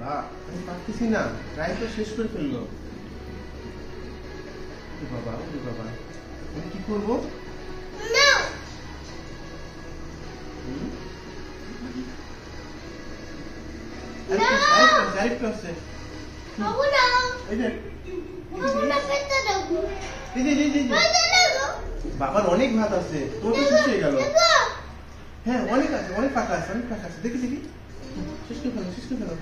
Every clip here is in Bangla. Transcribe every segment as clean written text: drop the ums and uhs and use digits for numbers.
আল্লাহ, আমি পারতেছি না, প্রায় তো শেষ করে ফেললো। বাবা বাবা, আমি কি করবো? আরেকটু আছে। বাবার অনেক ভাত আছে, তোমার তো শেষ হয়ে গেল। হ্যাঁ অনেক আছে, অনেক পাকা আছে, অনেক পাকা আছে। দেখি দেখি, শেষ করে ফেলো, শেষ করে ফেলো।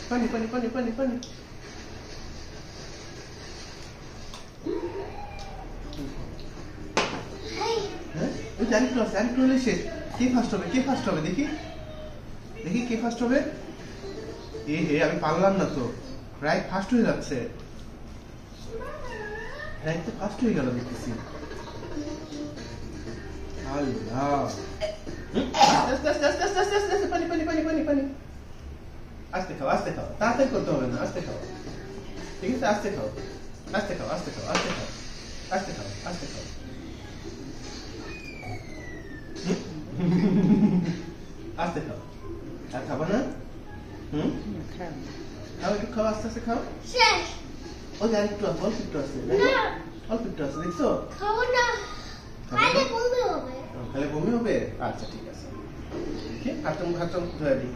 পানি পানি পানি পানি পানি। হ্যাঁ ওই আরেকটু আছে, আরেকটু হলে শেষ। কে ফার্স্ট হবে, কে ফার্স্ট হবে? দেখি দেখি কে ফার্স্ট হবে। এ হে, আমি পারলাম না তো, প্রায় ফার্স্ট হয়ে যাচ্ছে। প্রায় তো ফার্স্ট হয়ে গেল দেখতেছি। আল্লাহ, আস্তে আস্তে আস্তে আস্তে আস্তে আস্তে, পানি পানি পানি পানি পানি। আস্তে খাও, আস্তে খাও, তাড়াতাড়ি করতে হবে না, আস্তে খাও। ঠিক আছে, আস্তে খাও, আস্তে খাও, আস্তে খাও, আস্তে খাও, আস্তে খাও, আস্তে খাও। আস্তে খাও, আর খাবো না? খাও, একটু খাও, আস্তে আস্তে খাও। ওই যে আরেকটু আছে, অল্প একটু আছে, অল্প একটু আছে, দেখছো? খালে বমি হবে? আচ্ছা ঠিক আছে, হাতটা ধরে দিই।